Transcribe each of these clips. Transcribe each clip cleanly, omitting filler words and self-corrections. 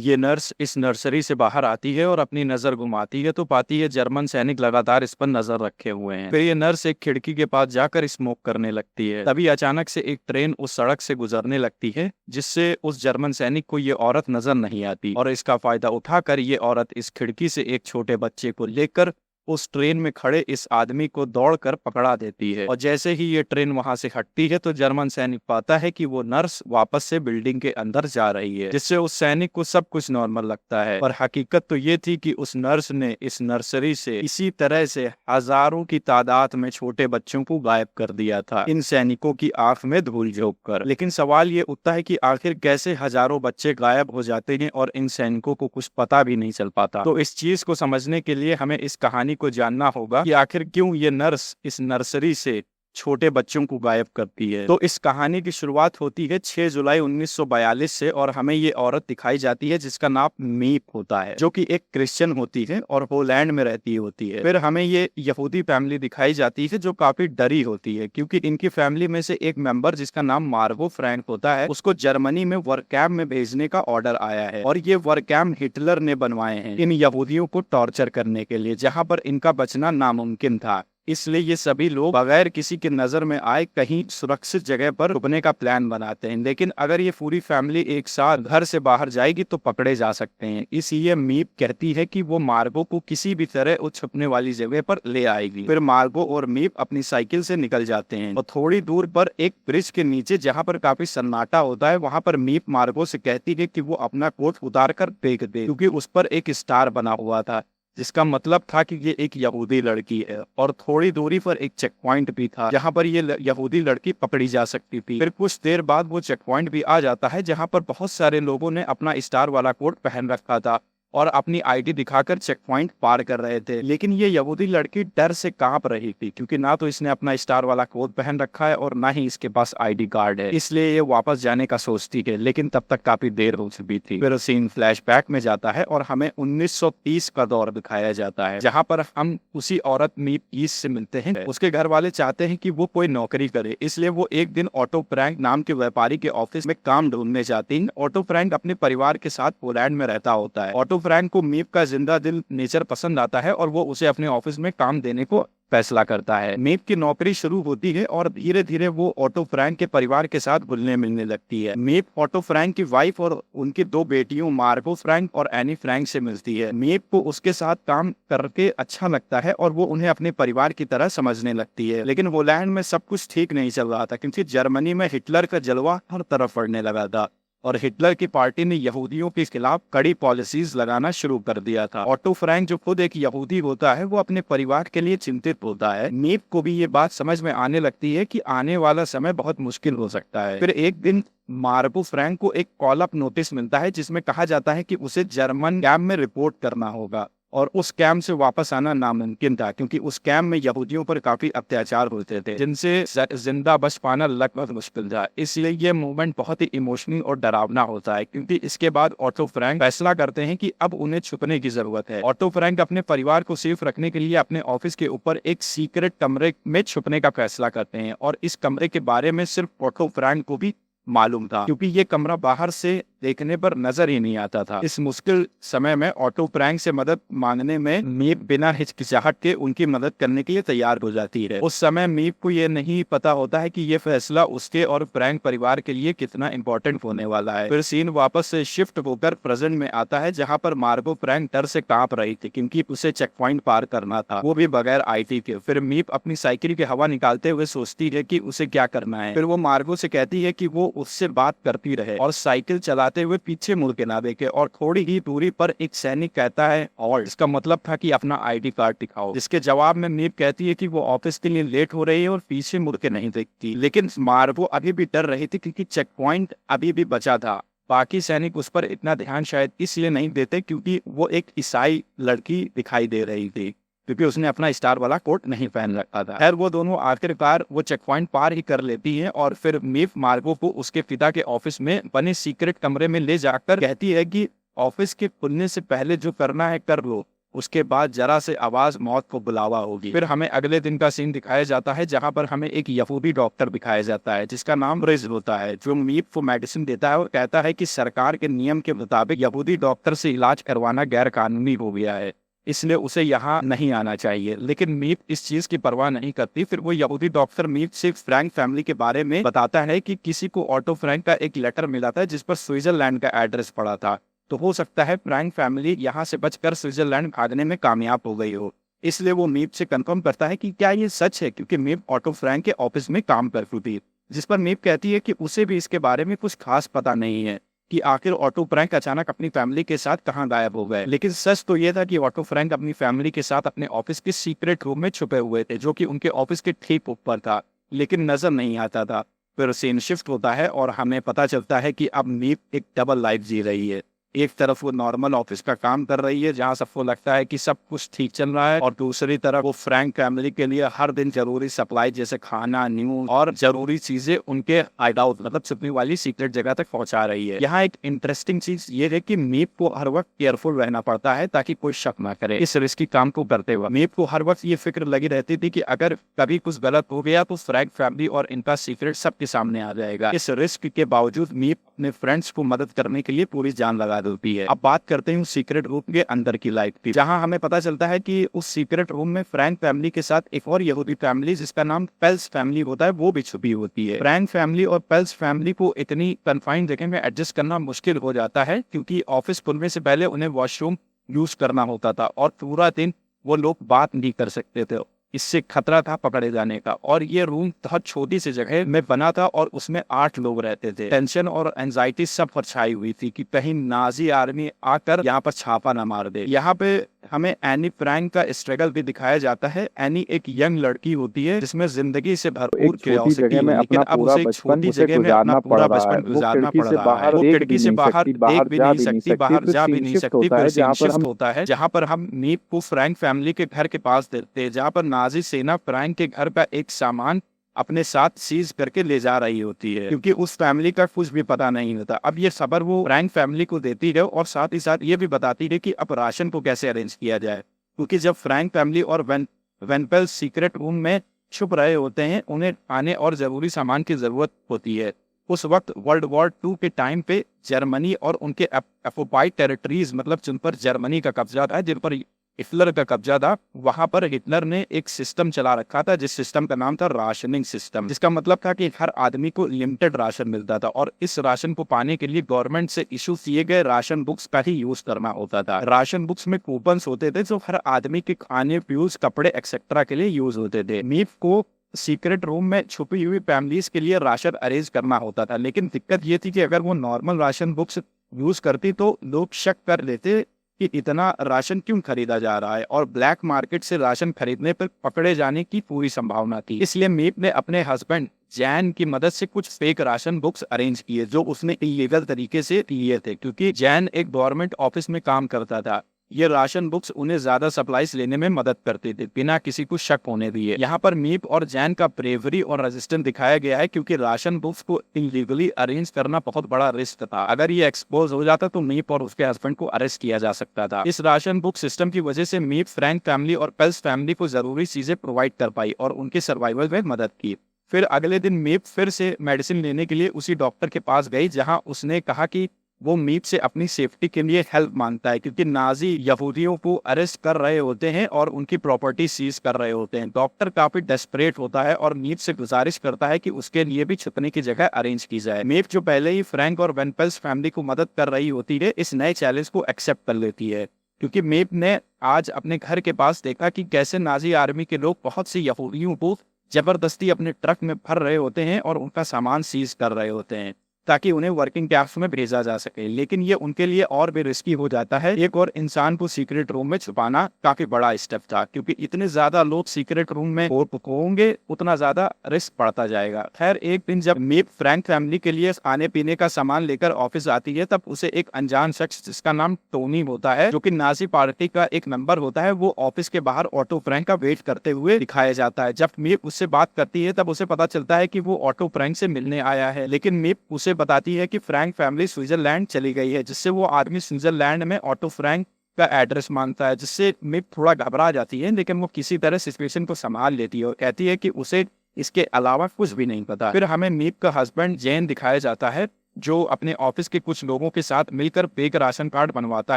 ये नर्स इस नर्सरी से बाहर आती है और अपनी नजर घुमाती है तो पाती है जर्मन सैनिक लगातार इस पर नजर रखे हुए हैं। फिर ये नर्स एक खिड़की के पास जाकर स्मोक करने लगती है। तभी अचानक से एक ट्रेन उस सड़क से गुजरने लगती है जिससे उस जर्मन सैनिक को ये औरत नजर नहीं आती और इसका फायदा उठाकर ये औरत इस खिड़की से एक छोटे बच्चे को लेकर उस ट्रेन में खड़े इस आदमी को दौड़कर पकड़ा देती है। और जैसे ही ये ट्रेन वहां से हटती है तो जर्मन सैनिक पाता है कि वो नर्स वापस से बिल्डिंग के अंदर जा रही है, जिससे उस सैनिक को सब कुछ नॉर्मल लगता है। पर हकीकत तो ये थी कि उस नर्स ने इस नर्सरी से इसी तरह से हजारों की तादाद में छोटे बच्चों को गायब कर दिया था, इन सैनिकों की आंख में धूल झोंक कर। लेकिन सवाल ये उठता है कि आखिर कैसे हजारों बच्चे गायब हो जाते हैं और इन सैनिकों को कुछ पता भी नहीं चल पाता। तो इस चीज को समझने के लिए हमें इस कहानी को जानना होगा कि आखिर क्यों ये नर्स इस नर्सरी से छोटे बच्चों को गायब करती है। तो इस कहानी की शुरुआत होती है 6 जुलाई 1942 से और हमें ये औरत दिखाई जाती है जिसका नाम मीप होता है, जो कि एक क्रिश्चियन होती है और पोलैंड में रहती होती है। फिर हमें ये यहूदी फैमिली दिखाई जाती है जो काफी डरी होती है क्योंकि इनकी फैमिली में से एक मेंबर जिसका नाम मार्गो फ्रैंक होता है, उसको जर्मनी में वर्क कैंप में भेजने का ऑर्डर आया है और ये वर्क कैंप हिटलर ने बनवाए हैं इन यहूदियों को टॉर्चर करने के लिए, जहाँ पर इनका बचना नामुमकिन था। इसलिए ये सभी लोग बगैर किसी की नजर में आए कहीं सुरक्षित जगह पर रुकने का प्लान बनाते हैं। लेकिन अगर ये पूरी फैमिली एक साथ घर से बाहर जाएगी तो पकड़े जा सकते हैं। इसलिए मीप कहती है कि वो मार्गो को किसी भी तरह उस छुपने वाली जगह पर ले आएगी। फिर मार्गो और मीप अपनी साइकिल से निकल जाते हैं और थोड़ी दूर पर एक ब्रिज के नीचे जहाँ पर काफी सन्नाटा होता है वहां पर मीप मार्गो से कहती है कि वो अपना कोट उतार कर फेंक दे, क्योंकि उस पर एक स्टार बना हुआ था, जिसका मतलब था कि ये एक यहूदी लड़की है। और थोड़ी दूरी पर एक चेक पॉइंट भी था जहां पर ये यहूदी लड़की पकड़ी जा सकती थी। फिर कुछ देर बाद वो चेक पॉइंट भी आ जाता है जहां पर बहुत सारे लोगों ने अपना स्टार वाला कोट पहन रखा था और अपनी आईडी दिखाकर चेक पॉइंट पार कर रहे थे। लेकिन ये यहूदी लड़की डर से कांप रही थी क्योंकि ना तो इसने अपना स्टार वाला कोट पहन रखा है और ना ही इसके पास आईडी कार्ड है, इसलिए ये वापस जाने का सोचती है। लेकिन तब तक काफी देर हो चुकी थी। फिर सीन फ्लैशबैक में जाता है और हमें 1930 का दौर दिखाया जाता है जहाँ पर हम उसी औरत मीप ईस्ट से मिलते हैं। उसके घर वाले चाहते हैं कि वो कोई नौकरी करे, इसलिए वो एक दिन ऑटो फ्रैंक नाम के व्यापारी के ऑफिस में काम ढूंढने जाती है। ऑटो फ्रैंक अपने परिवार के साथ पोलैंड में रहता होता है। ऑटो फ्रैंक को मीप का जिंदा दिल नेचर पसंद आता है और वो उसे अपने ऑफिस में काम देने को फैसला करता है। मीप की नौकरी शुरू होती है और धीरे धीरे वो ऑटो फ्रैंक के परिवार के साथ घुलने मिलने लगती है। मीप ऑटो फ्रैंक की वाइफ और उनकी 2 बेटियों मार्गो फ्रैंक और एनी फ्रैंक से मिलती है। मीप को उसके साथ काम करके अच्छा लगता है और वो उन्हें अपने परिवार की तरह समझने लगती है। लेकिन पोलैंड में सब कुछ ठीक नहीं चल रहा था क्योंकि जर्मनी में हिटलर का जलवा हर तरफ बढ़ने लगा था और हिटलर की पार्टी ने यहूदियों के खिलाफ कड़ी पॉलिसीज लगाना शुरू कर दिया था। ऑटो फ्रैंक जो खुद एक यहूदी होता है वो अपने परिवार के लिए चिंतित होता है। मीप को भी ये बात समझ में आने लगती है कि आने वाला समय बहुत मुश्किल हो सकता है। फिर एक दिन मार्गो फ्रैंक को एक कॉल अप नोटिस मिलता है जिसमें कहा जाता है कि उसे जर्मन कैंप में रिपोर्ट करना होगा और उस कैंप से वापस आना नामुमकिन था क्योंकि उस कैंप में यहूदियों पर काफी अत्याचार होते थे जिनसे जिंदा बच पाना लगभग मुश्किल था। इसलिए ये मूवमेंट बहुत ही इमोशनल और डरावना होता है क्योंकि इसके बाद ऑटो फ्रैंक फैसला करते हैं कि अब उन्हें छुपने की जरूरत है। ऑटो फ्रैंक अपने परिवार को सेफ रखने के लिए अपने ऑफिस के ऊपर एक सीक्रेट कमरे में छुपने का फैसला करते हैं और इस कमरे के बारे में सिर्फ ऑटो फ्रैंक को भी मालूम था क्योंकि ये कमरा बाहर से देखने पर नजर ही नहीं आता था। इस मुश्किल समय में ऑटो फ्रैंक से मदद मांगने में मीप बिना हिचकिचाहट के उनकी मदद करने के लिए तैयार हो जाती है। उस समय मीप को ये नहीं पता होता है कि ये फैसला उसके और फ्रैंक परिवार के लिए कितना इम्पोर्टेंट होने वाला है। फिर सीन वापस से शिफ्ट होकर प्रेजेंट में आता है जहाँ पर मार्गो फ्रैंक डर से कांप रही थी क्योंकि उसे चेक पॉइंट पार करना था, वो भी बगैर आईटी के। फिर मीप अपनी साइकिल की हवा निकालते हुए सोचती है कि उसे क्या करना है। फिर वो मार्गो से कहती है कि वो उससे बात करती रहे और साइकिल चलाते हुए पीछे मुड़ के ना देखे। और थोड़ी ही दूरी पर एक सैनिक कहता है और इसका मतलब था कि अपना आईडी कार्ड दिखाओ, जिसके जवाब में मीप कहती है कि वो ऑफिस के लिए लेट हो रही है और पीछे मुड़ के नहीं देखती। लेकिन मार्गो अभी भी डर रही थी क्योंकि चेक पॉइंट अभी भी बचा था। बाकी सैनिक उस पर इतना ध्यान शायद इसलिए नहीं देते क्योंकि वो एक ईसाई लड़की दिखाई दे रही थी क्योंकि उसने अपना स्टार वाला कोट नहीं पहन रखा था। खैर वो दोनों आखिरकार वो चेक पॉइंट पार ही कर लेती हैं और फिर मीप मार्गो को उसके पिता के ऑफिस में बने सीक्रेट कमरे में ले जाकर कहती है कि ऑफिस के खुलने से पहले जो करना है कर लो उसके बाद जरा से आवाज मौत को बुलावा होगी। फिर हमें अगले दिन का सीन दिखाया जाता है जहाँ पर हमें एक यहूदी डॉक्टर दिखाया जाता है जिसका नाम रिज होता है, जो मीप को मेडिसिन देता है और कहता है कि सरकार के नियम के मुताबिक यहूदी डॉक्टर से इलाज करवाना गैर कानूनी हो गया है, इसलिए उसे यहाँ नहीं आना चाहिए। लेकिन मीप इस चीज की परवाह नहीं करती। फिर वो यहूदी डॉक्टर मीप से फ्रैंक फैमिली के बारे में बताता है कि किसी को ऑटो फ्रैंक का एक लेटर मिला था जिस पर स्विट्जरलैंड का एड्रेस पड़ा था, तो हो सकता है फ्रैंक फैमिली यहाँ से बचकर स्विट्जरलैंड भागने में कामयाब हो गई हो। इसलिए वो मीप से कंफर्म करता है कि क्या ये सच है, क्योंकि मीप ऑटो फ्रैंक के ऑफिस में काम करती थी। जिस पर मीप कहती है कि उसे भी इसके बारे में कुछ खास पता नहीं है कि आखिर ऑटो फ्रैंक अचानक अपनी फैमिली के साथ कहां गायब हो गए। लेकिन सच तो यह था कि ऑटो फ्रैंक अपनी फैमिली के साथ अपने ऑफिस के सीक्रेट रूम में छुपे हुए थे, जो कि उनके ऑफिस के ठीक ऊपर था, लेकिन नजर नहीं आता था। फिर सीन शिफ्ट होता है और हमें पता चलता है कि अब मीप एक डबल लाइफ जी रही है। एक तरफ वो नॉर्मल ऑफिस का काम कर रही है जहां सबको लगता है कि सब कुछ ठीक चल रहा है, और दूसरी तरफ वो फ्रैंक फैमिली के लिए हर दिन जरूरी सप्लाई जैसे खाना, न्यूज और जरूरी चीजें उनके हाइडआउट मतलब छुपने वाली सीक्रेट जगह तक पहुंचा रही है। यहाँ एक इंटरेस्टिंग चीज ये है कि मीप को हर वक्त केयरफुल रहना पड़ता है ताकि कोई शक ना करे इस रिस्की काम को करते हुए। मीप को हर वक्त ये फिक्र लगी रहती थी कि अगर कभी कुछ गलत हो गया तो फ्रैंक फैमिली और इनका सीक्रेट सबके सामने आ जाएगा। इस रिस्क के बावजूद मीप अपने फ्रेंड्स को मदद करने के लिए पूरी जान लगा देती है। अब बात करते हैं सीक्रेट रूम के अंदर की लाइफ की, जहां हमें पता चलता है कि उस सीक्रेट रूम में फ्रैंक फैमिली के साथ एक और यहूदी फैमिली जिसका नाम पेल्स फैमिली होता है वो भी छुपी होती है। फ्रैंक फैमिली और पेल्स फैमिली को इतनी कन्फाइंड जगह में एडजस्ट करना मुश्किल हो जाता है क्योंकि ऑफिस खुलने से पहले उन्हें वॉशरूम यूज करना होता था और पूरा दिन वो लोग बात नहीं कर सकते थे। इससे खतरा था पकड़े जाने का, और ये रूम बहुत छोटी सी जगह में बना था और उसमें 8 लोग रहते थे। टेंशन और एंजाइटी सब पर छाई हुई थी कि कहीं नाजी आर्मी आकर यहाँ पर छापा न मार दे। यहाँ पे हमें एनी फ्रैंक का स्ट्रगल भी दिखाया जाता है। एनी एक यंग लड़की होती है जिसमें जिंदगी से भरपूर क्यूरियोसिटी है, लेकिन अब उसे एक छोटी जगह में अपना पूरा बचपन गुजारना पड़ रहा है। वो खिड़की से बाहर देख भी नहीं सकती, बाहर जा भी नहीं सकती। फिर सीन शिफ्ट होता है जहाँ पर हम मीप को फ्रैंक फैमिली के घर के पास देखते हैं, जहाँ पर नाजी सेना फ्रैंक के घर का एक सामान अपने साथ सीज करके ले जा रही होती है, क्योंकि उस फैमिली का कुछ भी पता नहीं होता। अब ये खबर वो फ्रैंक फैमिली को देती है और साथ ही साथ ये भी बताती है कि अब राशन को कैसे अरेंज किया जाए, क्योंकि जब फ्रैंक फैमिली और वेनपेल सीक्रेट रूम में छुप रहे होते हैं उन्हें खाने और जरूरी सामान की जरूरत होती है। उस वक्त वर्ल्ड वॉर 2 के टाइम पे जर्मनी और उनके ऑक्युपाइड टेरिटरीज मतलब जिन पर जर्मनी का कब्जा था, जिन पर हिटलर का कब्जा था, वहां पर हिटलर ने एक सिस्टम चला रखा था जिस सिस्टम का नाम था राशनिंग सिस्टम, जिसका मतलब था कि हर आदमी को लिमिटेड राशन मिलता था और इस राशन को पाने के लिए गवर्नमेंट से इशू किए गए राशन बुक्स का ही यूज करना होता था। राशन बुक्स में कूपन्स होते थे जो हर आदमी के खाने, फ्यूज, कपड़े एक्सेट्रा के लिए यूज होते थे। मीप को सीक्रेट रूम में छुपी हुई फैमिलीज के लिए राशन अरेंज करना होता था, लेकिन दिक्कत ये थी कि अगर वो नॉर्मल राशन बुक्स यूज करती तो लोग शक कर लेते कि इतना राशन क्यों खरीदा जा रहा है, और ब्लैक मार्केट से राशन खरीदने पर पकड़े जाने की पूरी संभावना थी। इसलिए मीप ने अपने हस्बैंड जैन की मदद से कुछ फेक राशन बुक्स अरेंज किए जो उसने इलीगल तरीके से लिए थे, क्योंकि जैन एक गवर्नमेंट ऑफिस में काम करता था। ये राशन बुक्स उन्हें ज्यादा सप्लाईज लेने में मदद करते थे बिना किसी को शक होने दिए। यहाँ पर मीप और जैन का ब्रेवरी और रेजिस्टेंस दिखाया गया है, क्योंकि राशन बुक्स को इलीगली अरेंज करना बहुत बड़ा रिस्क था। अगर ये एक्सपोज हो जाता तो मीप और उसके हस्बैंड को अरेस्ट किया जा सकता था। इस राशन बुक सिस्टम की वजह से मीप फ्रैंक फैमिली और पेल्स फैमिली को जरूरी चीजें प्रोवाइड कर पाई और उनके सर्वाइवल में मदद की। फिर अगले दिन मीप फिर से मेडिसिन लेने के लिए उसी डॉक्टर के पास गई, जहां उसने कहा कि वो मीप से अपनी सेफ्टी के लिए हेल्प मांगता है, क्योंकि नाजी यहूदियों को अरेस्ट कर रहे होते हैं और उनकी प्रॉपर्टी सीज कर रहे होते हैं। डॉक्टर काफी डेस्परेट होता है और मीप से गुजारिश करता है कि उसके लिए भी छुपने की जगह अरेंज की जाए। मीप जो पहले ही फ्रैंक और वेनपेल्स फैमिली को मदद कर रही होती है, इस नए चैलेंज को एक्सेप्ट कर लेती है, क्योंकि मीप ने आज अपने घर के पास देखा कि कैसे नाजी आर्मी के लोग बहुत से यहूदियों को जबरदस्ती अपने ट्रक में भर रहे होते हैं और उनका सामान सीज कर रहे होते हैं ताकि उन्हें वर्किंग कैंप्स में भेजा जा सके। लेकिन ये उनके लिए और भी रिस्की हो जाता है। एक और इंसान को सीक्रेट रूम में छुपाना काफी बड़ा स्टेप था, क्योंकि इतने ज्यादा लोग सीक्रेट रूम में होंगे उतना ज्यादा रिस्क बढ़ता जाएगा। खैर, एक दिन जब मीप फ्रैंक फैमिली के लिए खाने पीने का सामान लेकर ऑफिस आती है, तब उसे एक अनजान शख्स जिसका नाम टोनी होता है, जो कि नाजी पार्टी का एक मेंबर होता है, वो ऑफिस के बाहर ऑटो फ्रैंक का वेट करते हुए दिखाया जाता है। जब मीप उससे बात करती है तब उसे पता चलता है कि वो ऑटो फ्रैंक से मिलने आया है, लेकिन मीप उसे बताती है कि फ्रैंक फैमिली स्विट्जरलैंड चली गई है, जिससे वो आदमी स्विट्जरलैंड में ऑटो फ्रैंक का एड्रेस मांगता है, जिससे मीप थोड़ा घबरा जाती है, लेकिन वो किसी तरह सिचुएशन को संभाल लेती है और कहती है कि उसे इसके अलावा कुछ भी नहीं पता। फिर हमें मीप का हस्बैंड जैन दिखाया जाता है, जो अपने ऑफिस के कुछ लोगों के साथ मिलकर फेक राशन कार्ड बनवाता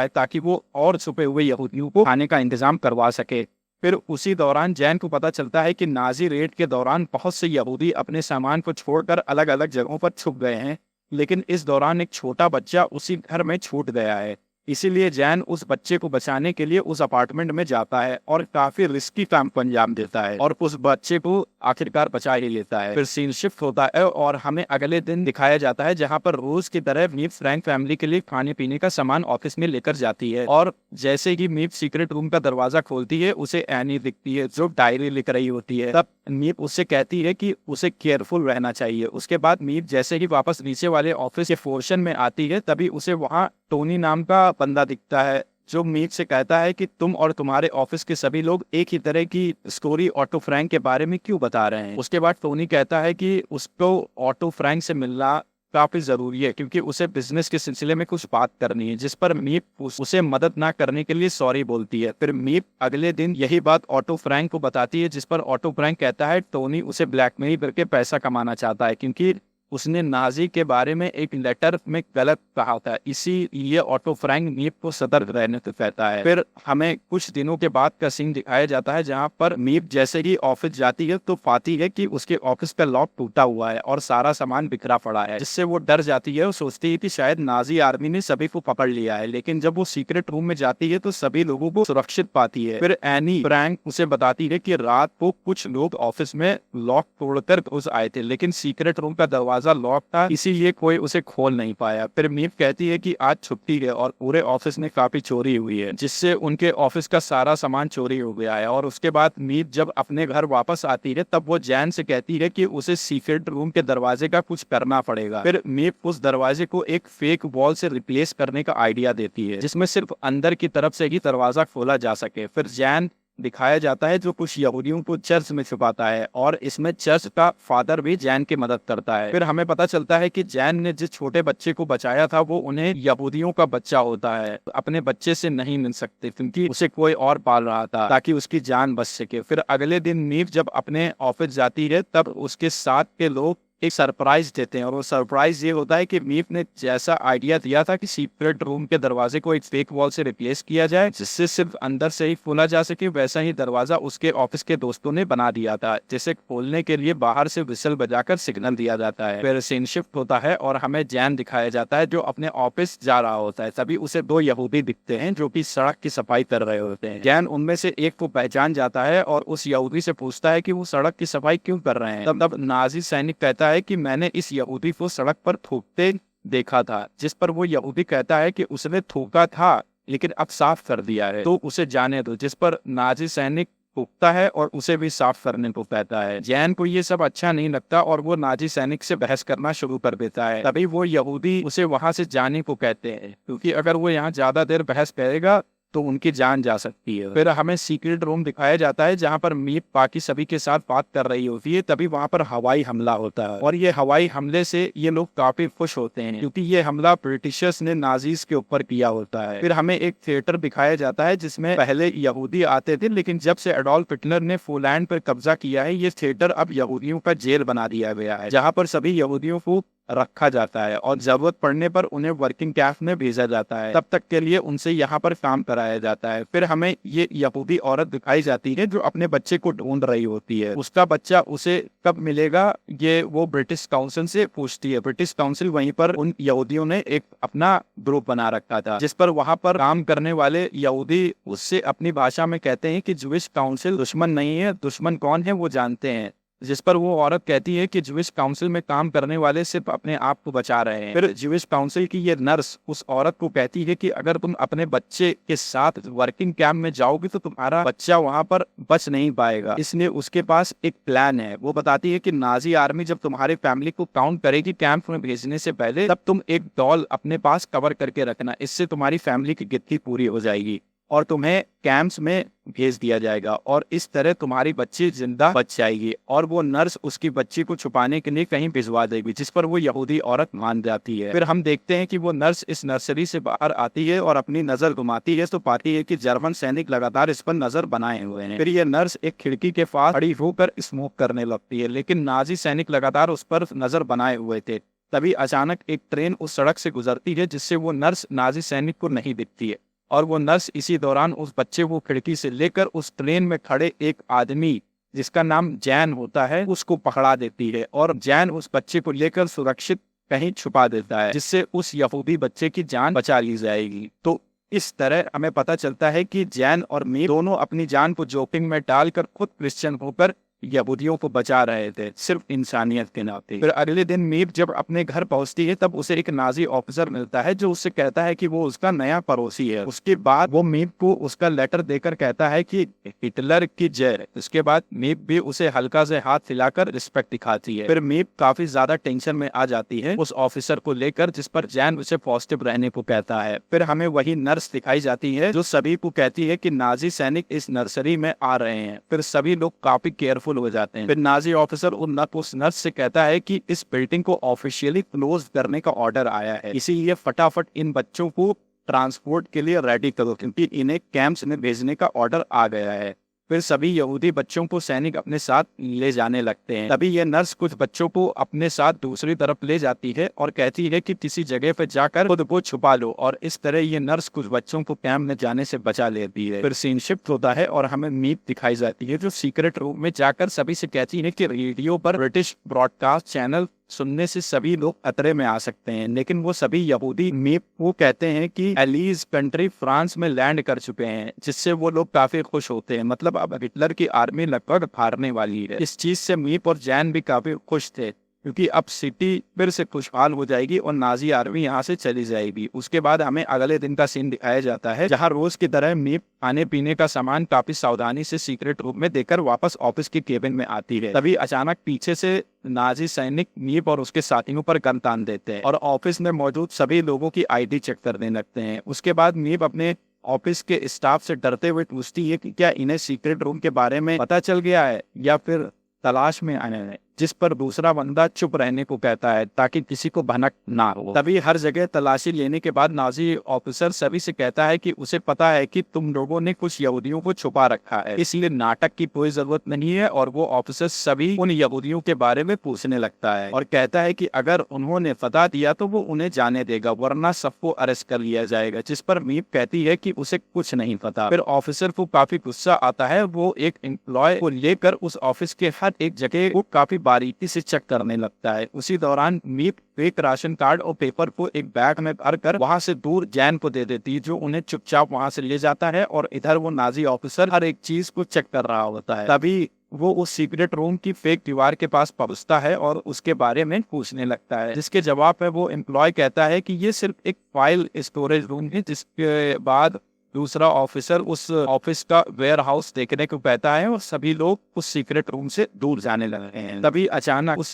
है ताकि वो और छुपे हुए यहूदियों को खाने का इंतजाम करवा सके। फिर उसी दौरान जैन को पता चलता है कि नाजी रेड के दौरान बहुत से यहूदी अपने सामान को छोड़कर अलग अलग जगहों पर छुप गए हैं, लेकिन इस दौरान एक छोटा बच्चा उसी घर में छूट गया है। इसीलिए जैन उस बच्चे को बचाने के लिए उस अपार्टमेंट में जाता है और काफी रिस्की काम को अंजाम देता है और उस बच्चे को आखिरकार बचा ही लेता है। फिर सीन शिफ्ट होता है और हमें अगले दिन दिखाया जाता है, जहां पर रोज की तरह मीप फ्रैंक फैमिली के लिए खाने पीने का सामान ऑफिस में लेकर जाती है और जैसे ही मीप सीक्रेट रूम का दरवाजा खोलती है, उसे एनी दिखती है जो डायरी लिख रही होती है। तब मीप उससे कहती है कि उसे केयरफुल रहना चाहिए। उसके बाद मीप जैसे ही वापस नीचे वाले ऑफिस के पोर्शन में आती है, तभी उसे वहाँ टोनी नाम का बंदा दिखता है, जो मीप से कहता है कि तुम और तुम्हारे ऑफिस के सभी लोग एक ही तरह की स्टोरी ऑटो फ्रैंक के बारे में क्यों बता रहे हैं। उसके बाद टोनी कहता है कि उसको ऑटो फ्रैंक से मिलना काफी जरूरी है क्योंकि उसे बिजनेस के सिलसिले में कुछ बात करनी है, जिस पर मीप उसे मदद ना करने के लिए सॉरी बोलती है। फिर मीप अगले दिन यही बात ऑटो फ्रैंक को बताती है, जिस पर ऑटो फ्रैंक कहता है टोनी उसे ब्लैकमेल करके पैसा कमाना चाहता है क्योंकि उसने नाजी के बारे में एक लेटर में गलत कहा था। इसीलिए ऑटो फ्रैंक मीप को सतर्क रहने को कहता है। फिर हमें कुछ दिनों के बाद का सीन दिखाया जाता है, जहां पर मीप जैसे ही ऑफिस जाती है तो पाती है कि उसके ऑफिस का लॉक टूटा हुआ है और सारा सामान बिखरा पड़ा है, जिससे वो डर जाती है और सोचती है कि शायद नाजी आर्मी ने सभी को पकड़ लिया है। लेकिन जब वो सीक्रेट रूम में जाती है तो सभी लोगों को सुरक्षित पाती है। फिर एनी फ्रैंक उसे बताती है कि रात को कुछ लोग ऑफिस में लॉक तोड़कर घुस आए थे, लेकिन सीक्रेट रूम का दरवाजा लॉक था, इसीलिए कोई उसे खोल नहीं पाया। फिर मीप कहती है कि आज छुट्टी है और पूरे ऑफिस में काफी चोरी हुई है, जिससे उनके ऑफिस का सारा सामान चोरी हो गया है। और उसके बाद मीप जब अपने घर वापस आती है, तब वो जैन से कहती है कि उसे सीक्रेट रूम के दरवाजे का कुछ करना पड़ेगा। फिर मीप उस दरवाजे को एक फेक वॉल से रिप्लेस करने का आइडिया देती है, जिसमें सिर्फ अंदर की तरफ से ही दरवाजा खोला जा सके। फिर जैन दिखाया जाता है जो कुछ यहूदियों को चर्च में छुपाता है और इसमें चर्च का फादर भी जैन की मदद करता है। फिर हमें पता चलता है कि जैन ने जिस छोटे बच्चे को बचाया था वो उन्हें यहूदियों का बच्चा होता है, अपने बच्चे से नहीं मिल सकते क्योंकि उसे कोई और पाल रहा था ताकि उसकी जान बच सके। फिर अगले दिन मीप जब अपने ऑफिस जाती है, तब उसके साथ के लोग एक सरप्राइज देते हैं और वो सरप्राइज ये होता है कि मीप ने जैसा आइडिया दिया था कि सीक्रेट रूम के दरवाजे को एक फेक वॉल से रिप्लेस किया जाए जिससे सिर्फ अंदर से ही खोला जा सके, वैसा ही दरवाजा उसके ऑफिस के दोस्तों ने बना दिया था, जिसे खोलने के लिए बाहर से विसल बजाकर सिग्नल दिया जाता है। फिर सीन शिफ्ट होता है और हमें जैन दिखाया जाता है जो अपने ऑफिस जा रहा होता है। तभी उसे दो यहूदी दिखते हैं जो कि सड़क की सफाई कर रहे होते हैं। जैन उनमें से एक को पहचान जाता है और उस यहूदी से पूछता है कि वो सड़क की सफाई क्यों कर रहे हैं। तब नाजी सैनिक कहता है कि मैंने इस यहूदी को सड़क पर थूकते देखा था, जिस पर वो यहूदी कहता है कि उसने थूका था लेकिन अब साफ कर दिया है तो उसे जाने दो, जिस पर नाजी सैनिक थूकता है और उसे भी साफ करने को कहता है। जैन को ये सब अच्छा नहीं लगता और वो नाजी सैनिक से बहस करना शुरू कर देता है। तभी वो यहूदी उसे वहां से जाने को कहते हैं क्योंकि अगर वो यहाँ ज्यादा देर बहस करेगा तो उनकी जान जा सकती है। फिर हमें सीक्रेट रूम दिखाया जाता है जहां पर मीप बाकी सभी के साथ बात कर रही होती है। तभी वहां पर हवाई हमला होता है और ये हवाई हमले से ये लोग काफी खुश होते हैं क्योंकि ये हमला ब्रिटिशर्स ने नाजीज के ऊपर किया होता है। फिर हमें एक थिएटर दिखाया जाता है जिसमें पहले यहूदी आते थे, लेकिन जब से एडोल्फ हिटलर ने पोलैंड पर कब्जा किया है, ये थिएटर अब यहूदियों का जेल बना दिया गया है, जहाँ पर सभी यहूदियों को रखा जाता है और जरूरत पड़ने पर उन्हें वर्किंग कैंप में भेजा जाता है। तब तक के लिए उनसे यहाँ पर काम कराया जाता है। फिर हमें ये यहूदी औरत दिखाई जाती है जो अपने बच्चे को ढूंढ रही होती है। उसका बच्चा उसे कब मिलेगा ये वो ब्रिटिश काउंसिल से पूछती है। ब्रिटिश काउंसिल वहीं पर उन यहूदियों ने एक अपना ग्रुप बना रखा था, जिस पर वहां पर काम करने वाले यहूदी उससे अपनी भाषा में कहते हैं कि ज्यूइश काउंसिल दुश्मन नहीं है, दुश्मन कौन है वो जानते हैं। जिस पर वो औरत कहती है कि ज्यूइश काउंसिल में काम करने वाले सिर्फ अपने आप को बचा रहे हैं। फिर ज्यूइश काउंसिल की ये नर्स उस औरत को कहती है कि अगर तुम अपने बच्चे के साथ वर्किंग कैंप में जाओगे तो तुम्हारा बच्चा वहां पर बच नहीं पाएगा, इसलिए उसके पास एक प्लान है। वो बताती है कि नाजी आर्मी जब तुम्हारी फैमिली को काउंट करेगी कैंप में भेजने से पहले, तब तुम एक डॉल अपने पास कवर करके रखना, इससे तुम्हारी फैमिली की गिनती पूरी हो जाएगी। और तुम्हें कैंप्स में भेज दिया जाएगा और इस तरह तुम्हारी बच्ची जिंदा बच जाएगी। और वो नर्स उसकी बच्ची को छुपाने के लिए कहीं भिजवा देगी, जिस पर वो यहूदी औरत मान जाती है। फिर हम देखते हैं कि वो नर्स इस नर्सरी से बाहर आती है और अपनी नजर घुमाती है तो पाती है कि जर्मन सैनिक लगातार इस पर नजर बनाए हुए हैं। फिर ये नर्स एक खिड़की के पास खड़ी होकर स्मोक करने लगती है, लेकिन नाजी सैनिक लगातार उस पर नजर बनाए हुए थे। तभी अचानक एक ट्रेन उस सड़क से गुजरती है जिससे वो नर्स नाजी सैनिक को नहीं दिखती है और वो नर्स इसी दौरान उस बच्चे को खिड़की से लेकर उस ट्रेन में खड़े एक आदमी जिसका नाम जैन होता है उसको पकड़ा देती है और जैन उस बच्चे को लेकर सुरक्षित कहीं छुपा देता है, जिससे उस यहूदी बच्चे की जान बचा ली जाएगी। तो इस तरह हमें पता चलता है कि जैन और मीर दोनों अपनी जान को जोखिम में डालकर खुद क्रिश्चियन होकर यहूदियों को बचा रहे थे, सिर्फ इंसानियत के नाते। फिर अगले दिन मीर जब अपने घर पहुंचती है तब उसे एक नाजी ऑफिसर मिलता है जो उससे कहता है कि वो उसका नया पड़ोसी है। उसके बाद वो मीर को उसका लेटर देकर कहता है कि हिटलर की जय। उसके बाद मीर भी उसे हल्का से हाथ हिलाकर रिस्पेक्ट दिखाती है। फिर मीर काफी ज्यादा टेंशन में आ जाती है उस ऑफिसर को लेकर, जिस पर जैन उसे पॉजिटिव रहने को कहता है। फिर हमें वही नर्स दिखाई जाती है जो सभी को कहती है कि नाजी सैनिक इस नर्सरी में आ रहे हैं। फिर सभी लोग काफी केयरफुल हो जाते हैं। फिर नाजी ऑफिसर उस नर्स से कहता है कि इस बिल्डिंग को ऑफिशियली क्लोज करने का ऑर्डर आया है, इसीलिए फटाफट इन बच्चों को ट्रांसपोर्ट के लिए रेडी करो क्योंकि इन्हें कैंप्स में भेजने का ऑर्डर आ गया है। फिर सभी यहूदी बच्चों को सैनिक अपने साथ ले जाने लगते हैं। तभी यह नर्स कुछ बच्चों को अपने साथ दूसरी तरफ ले जाती है और कहती है कि किसी जगह पर जाकर खुद को छुपा लो, और इस तरह ये नर्स कुछ बच्चों को कैंप में जाने से बचा लेती है। फिर सीन शिफ्ट होता है और हमें मीप दिखाई जाती है जो सीक्रेट रूम में जाकर सभी से कहती है कि रेडियो पर ब्रिटिश ब्रॉडकास्ट चैनल सुनने से सभी लोग खतरे में आ सकते हैं, लेकिन वो सभी यहूदी मीप को कहते हैं कि एलीज कंट्री फ्रांस में लैंड कर चुके हैं, जिससे वो लोग काफी खुश होते हैं। मतलब अब हिटलर की आर्मी लगभग हारने वाली है। इस चीज से मीप और जैन भी काफी खुश थे क्योंकि अब सिटी फिर से खुशहाल हो जाएगी और नाजी आर्मी यहाँ से चली जाएगी। उसके बाद हमें अगले दिन का सीन दिखाया जाता है जहाँ रोज की तरह मीप खाने पीने का सामान काफी सावधानी से सीक्रेट रूम में देकर वापस ऑफिस के केबिन में आती है। तभी अचानक पीछे से नाजी सैनिक मीप और उसके साथियों पर गन तान देते हैं और ऑफिस में मौजूद सभी लोगों की आईडी चेक करने लगते हैं। उसके बाद मीप अपने ऑफिस के स्टाफ से डरते हुए पूछती है कि क्या इन्हें सीक्रेट रूम के बारे में पता चल गया है या फिर तलाश में आए हैं, जिस पर दूसरा बंदा चुप रहने को कहता है ताकि किसी को भनक ना हो। तभी हर जगह तलाशी लेने के बाद नाजी ऑफिसर सभी से कहता है कि उसे पता है कि तुम लोगों ने कुछ यहूदियों को छुपा रखा है, इसलिए नाटक की कोई जरूरत नहीं है। और वो ऑफिसर सभी उन यहूदियों के बारे में पूछने लगता है और कहता है कि अगर उन्होंने बता दिया तो वो उन्हें जाने देगा, वरना सबको अरेस्ट कर लिया जाएगा। जिस पर मीप कहती है कि उसे कुछ नहीं पता। फिर ऑफिसर को काफी गुस्सा आता है, वो एक एम्प्लॉय को लेकर उस ऑफिस के हर एक जगह को काफी बारीकी से चेक करने लगता है। उसी दौरान मीप एक राशन कार्ड और पेपर को एक बैग में भरकर वहां से दूर जैन को दे देती है, जो उन्हें चुपचाप वहां से ले जाता है और इधर वो नाजी ऑफिसर हर एक चीज को चेक कर रहा होता है। तभी वो उस सीक्रेट रूम की फेक दीवार के पास पहुंचता है और उसके बारे में पूछने लगता है, जिसके जवाब में वो एम्प्लॉय कहता है कि ये सिर्फ एक फाइल स्टोरेज रूम है। जिसके बाद दूसरा ऑफिसर उस ऑफिस का वेयर हाउस देखने को कहता है और सभी लोग उस सीक्रेट रूम से दूर जाने लगे हैं। तभी अचानक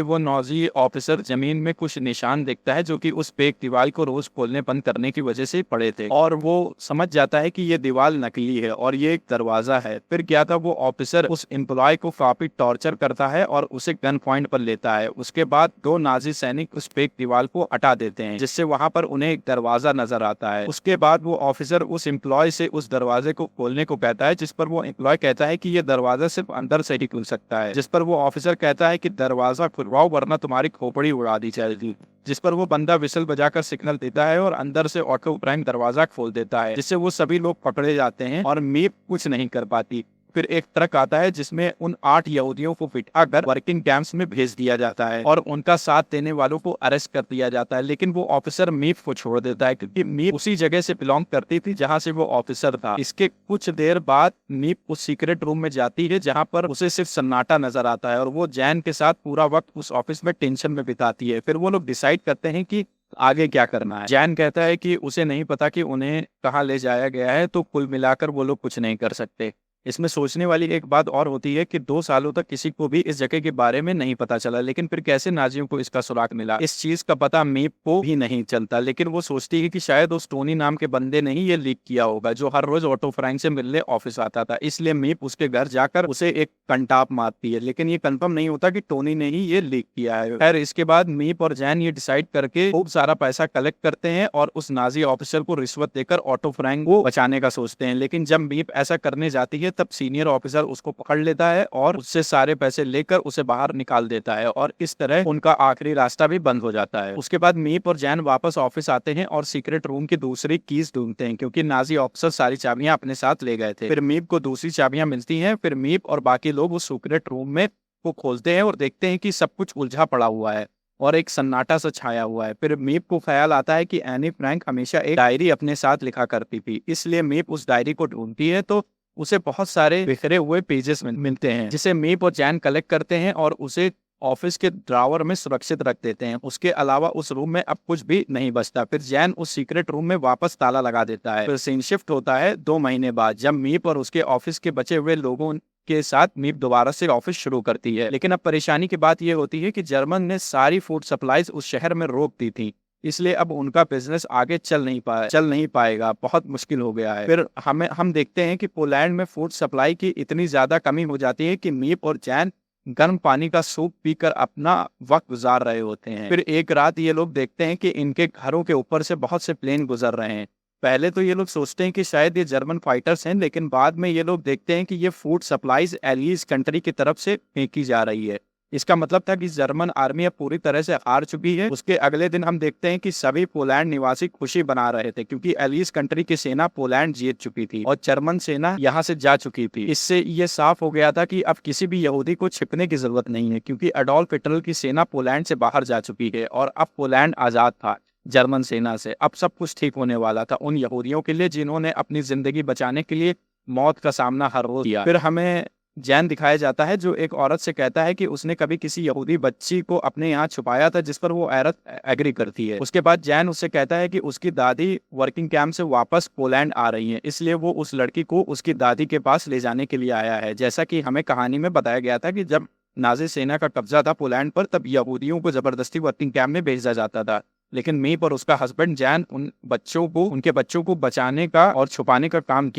वो नाजी ऑफिसर जमीन में कुछ निशान देखता है जो कि उस पेक दीवार को रोज खोलने बंद करने की वजह से पड़े थे, और वो समझ जाता है कि ये दीवार नकली है और ये एक दरवाजा है। फिर क्या था, वो ऑफिसर उस एम्प्लॉय को काफी टॉर्चर करता है और उसे गन पॉइंट पर लेता है। उसके बाद दो नाजी सैनिक उस पेक दीवार को हटा देते हैं, जिससे वहां पर उन्हें एक दरवाजा नजर आता है। उसके बाद वो ऑफिसर उस एम्प्लॉय से उस दरवाजे को खोलने को कहता है, जिस पर वो एम्प्लॉय कहता है कि ये दरवाजा सिर्फ अंदर से ही खुल सकता है। जिस पर वो ऑफिसर कहता है कि दरवाजा खुलवाओ वरना तुम्हारी खोपड़ी उड़ा दी जाएगी। जिस पर वो बंदा विसल बजाकर सिग्नल देता है और अंदर से ऑटो प्राइम दरवाजा खोल देता है, जिससे वो सभी लोग पकड़े जाते हैं और मीप कुछ नहीं कर पाती। फिर एक ट्रक आता है जिसमें उन 8 यहूदियों को बिठाकर वर्किंग कैंप्स में भेज दिया जाता है और उनका साथ देने वालों को अरेस्ट कर दिया जाता है। लेकिन वो ऑफिसर मीप को छोड़ देता है क्योंकि मीप उसी जगह से बिलोंग करती थी जहां से वो ऑफिसर था। इसके कुछ देर बाद मीप उस सीक्रेट रूम में जाती है जहां पर उसे सिर्फ सन्नाटा नजर आता है और वो जैन के साथ पूरा वक्त उस ऑफिस में टेंशन में बिताती है। फिर वो लोग डिसाइड करते हैं कि आगे क्या करना है। जैन कहता है कि उसे नहीं पता कि उन्हें कहाँ ले जाया गया है, तो कुल मिलाकर वो लोग कुछ नहीं कर सकते। इसमें सोचने वाली एक बात और होती है कि 2 सालों तक किसी को भी इस जगह के बारे में नहीं पता चला, लेकिन फिर कैसे नाजियों को इसका सुराग मिला, इस चीज का पता मीप को भी नहीं चलता। लेकिन वो सोचती है कि शायद उस टोनी नाम के बंदे ने ही ये लीक किया होगा, जो हर रोज ऑटो फ्रैंक से मिलने ऑफिस आता था। इसलिए मीप उसके घर जाकर उसे एक कंटाप मारती है, लेकिन ये कंफर्म नहीं होता कि टोनी ने ही ये लीक किया है। खैर, इसके बाद मीप और जैन ये डिसाइड करके खूब सारा पैसा कलेक्ट करते हैं और उस नाजी ऑफिसर को रिश्वत देकर ऑटो फ्रैंक को बचाने का सोचते हैं। लेकिन जब मीप ऐसा करने जाती है तब सीनियर ऑफिसर उसको पकड़ लेता है और उससे सारे पैसे लेकर उसे बाहर निकाल देता है, और इस तरह उनका आखिरी रास्ता भी बंद हो जाता है। उसके बाद मीप और जैन वापस ऑफिस आते हैं और सीक्रेट रूम की दूसरी कीज ढूंढते हैं, क्योंकि नाजी ऑफिसर सारी चाबियां अपने साथ ले गए थे। फिर मीप को दूसरी चाबियां मिलती हैं। फिर मीप और बाकी लोग उस सीक्रेट रूम में को खोलते हैं और देखते हैं कि सब कुछ उलझा पड़ा हुआ है और एक सन्नाटा सा छाया हुआ है। फिर मीप को ख्याल आता है कि एनी फ्रैंक हमेशा एक डायरी अपने साथ लिखा करती थी, इसलिए मीप उस डायरी को ढूंढती है तो उसे बहुत सारे बिखरे हुए पेजेस मिलते हैं, जिसे मीप और जैन कलेक्ट करते हैं और उसे ऑफिस के ड्रावर में सुरक्षित रख देते हैं। उसके अलावा उस रूम में अब कुछ भी नहीं बचता। फिर जैन उस सीक्रेट रूम में वापस ताला लगा देता है। फिर सीन शिफ्ट होता है 2 महीने बाद, जब मीप और उसके ऑफिस के बचे हुए लोगों के साथ मीप दोबारा से ऑफिस शुरू करती है। लेकिन अब परेशानी की बात यह होती है कि जर्मन ने सारी फूड सप्लाईज उस शहर में रोक दी थी, इसलिए अब उनका बिजनेस आगे चल नहीं पाएगा, बहुत मुश्किल हो गया है। फिर हम देखते हैं कि पोलैंड में फूड सप्लाई की इतनी ज्यादा कमी हो जाती है कि मीप और जैन गर्म पानी का सूप पीकर अपना वक्त गुजार रहे होते हैं। फिर एक रात ये लोग देखते हैं कि इनके घरों के ऊपर से बहुत से प्लेन गुजर रहे हैं। पहले तो ये लोग सोचते हैं कि शायद ये जर्मन फाइटर्स हैं, लेकिन बाद में ये लोग देखते हैं कि ये फूड सप्लाईज एलीज कंट्री की तरफ से फेंकी जा रही है। इसका मतलब था कि जर्मन आर्मी अब पूरी तरह से हार चुकी है। उसके अगले दिन हम देखते हैं कि सभी पोलैंड निवासी खुशी बना रहे थे, क्योंकि एलीज कंट्री की सेना पोलैंड जीत चुकी थी और जर्मन सेना यहाँ से जा चुकी थी। इससे ये साफ हो गया था कि अब किसी भी यहूदी को छिपने की जरूरत नहीं है, क्योंकि अडोल्फ हिटलर की सेना पोलैंड से बाहर जा चुकी है और अब पोलैंड आजाद था जर्मन सेना से। अब सब कुछ ठीक होने वाला था उन यहूदियों के लिए जिन्होंने अपनी जिंदगी बचाने के लिए मौत का सामना हर रोज किया। फिर हमें जैन दिखाया जाता है, जो एक औरत से कहता है कि उसने कभी किसी यहूदी बच्ची को अपने यहाँ छुपाया था, जिस पर वो औरत एग्री करती है। उसके बाद जैन उससे कहता है कि उसकी दादी वर्किंग कैंप से वापस पोलैंड आ रही है, इसलिए वो उस लड़की को उसकी दादी के पास ले जाने के लिए आया है। जैसा कि हमें कहानी में बताया गया था कि जब नाजी सेना का कब्जा था पोलैंड पर, तब यहूदियों को जबरदस्ती वर्किंग कैंप में भेजा जाता था। लेकिन मीप और उसका हस्बैंड जैन उनके बच्चों को बचाने का और छुपाने का काम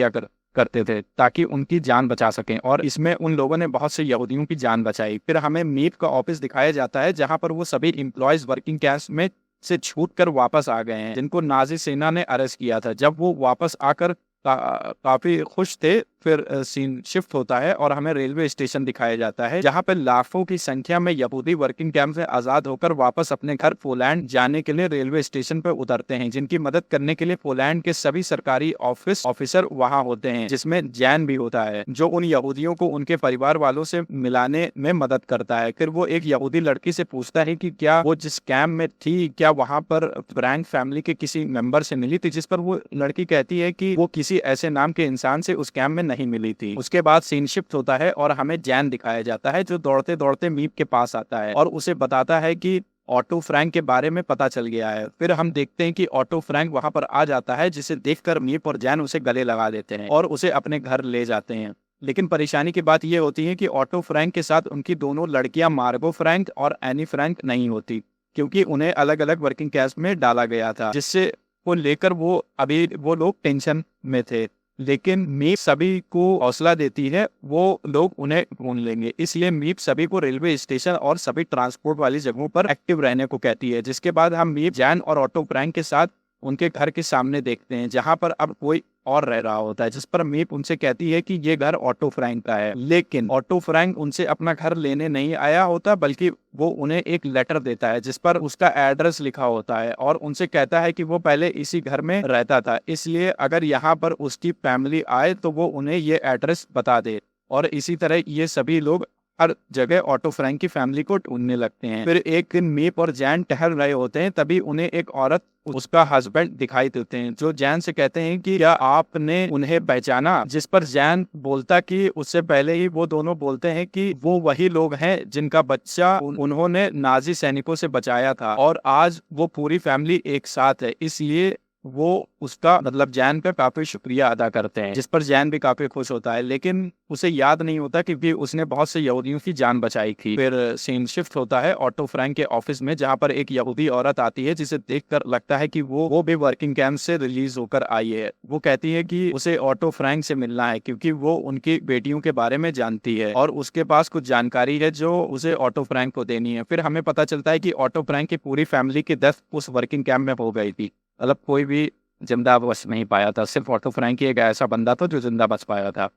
करते थे ताकि उनकी जान बचा सकें, और इसमें उन लोगों ने बहुत से यहूदियों की जान बचाई। फिर हमें मीप का ऑफिस दिखाया जाता है, जहां पर वो सभी एम्प्लॉयज वर्किंग कैंप में से छूट कर वापस आ गए हैं, जिनको नाजी सेना ने अरेस्ट किया था। जब वो वापस आकर काफी खुश थे। फिर सीन शिफ्ट होता है और हमें रेलवे स्टेशन दिखाया जाता है, जहां पर लाखों की संख्या में यहूदी वर्किंग कैंप से आजाद होकर वापस अपने घर पोलैंड जाने के लिए रेलवे स्टेशन पर उतरते हैं, जिनकी मदद करने के लिए पोलैंड के सभी सरकारी ऑफिसर वहां होते हैं, जिसमें जैन भी होता है, जो उन यहूदियों को उनके परिवार वालों से मिलाने में मदद करता है। फिर वो एक यहूदी लड़की से पूछता है कि क्या वो जिस कैंप में थी, क्या वहां पर फ्रैंक फैमिली के किसी मेंबर से मिली थी, जिस पर वो लड़की कहती है कि वो किसी ऐसे नाम के इंसान से उस कैंप में नहीं मिली थी। उसके बाद सीन शिफ्ट होता है और हमें जैन दिखाया जाता है, जो दौड़ते दौड़ते मीप के पास आता है और उसे बताता है कि ऑटो फ्रैंक के बारे में पता चल गया है। फिर हम देखते हैं कि ऑटो फ्रैंक वहां पर आ जाता है, जिसे देखकर मीप और जैन उसे गले लगा देते हैं और उसे अपने घर ले जाते हैं। लेकिन परेशानी की बात यह होती है कि ऑटो फ्रैंक के साथ उनकी दोनों लड़कियां मार्गो फ्रैंक और एनी फ्रैंक नहीं होती, क्योंकि उन्हें अलग अलग वर्किंग कैंप में डाला गया था, जिससे वो लेकर वो लोग टेंशन में थे। लेकिन मीप सभी को हौसला देती है, वो लोग उन्हें ढूंढ लेंगे, इसलिए मीप सभी को रेलवे स्टेशन और सभी ट्रांसपोर्ट वाली जगहों पर एक्टिव रहने को कहती है। जिसके बाद हम मीप, जैन और ऑटो फ्रैंक के साथ उनके घर के सामने देखते हैं, जहां पर अब कोई और रह रहा होता है, जिस पर मीप उनसे कहती है कि ये घर ऑटो फ्रैंक का है। लेकिन ऑटो फ्रैंक उनसे अपना घर लेने नहीं आया होता, बल्कि वो उन्हें एक लेटर देता है जिस पर उसका एड्रेस लिखा होता है और उनसे कहता है कि वो पहले इसी घर में रहता था, इसलिए अगर यहाँ पर उसकी फैमिली आए तो वो उन्हें ये एड्रेस बता दे। और इसी तरह ये सभी लोग हर जगह ऑटो फ्रैंक की फैमिली को ढूंढने लगते हैं। फिर एक दिन मीप और जैन टहल रहे होते हैं, तभी उन्हें एक औरत, उसका हस्बैंड दिखाई देते हैं, जो जैन से कहते हैं कि क्या आपने उन्हें पहचाना, जिस पर जैन बोलता कि उससे पहले ही वो दोनों बोलते हैं कि वो वही लोग हैं जिनका बच्चा उन्होंने नाजी सैनिकों से बचाया था और आज वो पूरी फैमिली एक साथ है, इसलिए वो उसका मतलब जैन का काफी शुक्रिया अदा करते हैं, जिस पर जैन भी काफी खुश होता है, लेकिन उसे याद नहीं होता क्योंकि उसने बहुत से यहूदियों की जान बचाई थी। फिर सीन शिफ्ट होता है ऑटो फ्रैंक के ऑफिस में, जहाँ पर एक यहूदी औरत आती है जिसे देखकर लगता है कि वो भी वर्किंग कैंप से रिलीज होकर आई है। वो कहती है कि उसे ऑटो फ्रैंक से मिलना है क्योंकि वो उनकी बेटियों के बारे में जानती है और उसके पास कुछ जानकारी है जो उसे ऑटो फ्रैंक को देनी है। फिर हमें पता चलता है कि ऑटो फ्रैंक की पूरी फैमिली की डेथ उस वर्किंग कैंप में हो गई थी। मतलब कोई भी जिंदा बच नहीं पाया था, सिर्फ ऑटो फ्रैंक ही एक ऐसा बंदा था जो जिंदा बच पाया था।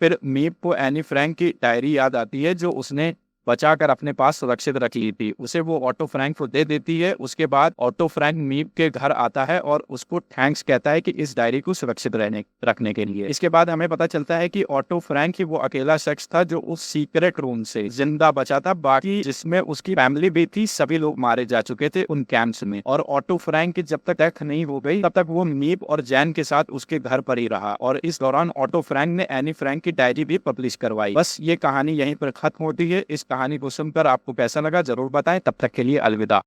फिर मीप को एनी फ्रैंक की डायरी याद आती है जो उसने बचाकर अपने पास सुरक्षित रख ली थी। उसे वो ऑटो फ्रैंक को दे देती है। उसके बाद ऑटो फ्रैंक मीप के घर आता है और उसको थैंक्स कहता है कि इस डायरी को सुरक्षित रखने के लिए। इसके बाद हमें पता चलता है कि ऑटो फ्रैंक ही वो अकेला शख्स था जो उस सीक्रेट रूम से जिंदा बचा था, बाकी जिसमें उसकी फैमिली भी थी सभी लोग मारे जा चुके थे उन कैंप्स में। और ऑटो फ्रैंक की जब तक डेथ नहीं हो गई तब तक वो मीप और जैन के साथ उसके घर पर ही रहा और इस दौरान ऑटो फ्रैंक ने एनी फ्रैंक की डायरी भी पब्लिश करवाई। बस ये कहानी यहीं पर खत्म होती है। इस कहानी को सुनकर आपको कैसा लगा जरूर बताएं। तब तक के लिए अलविदा।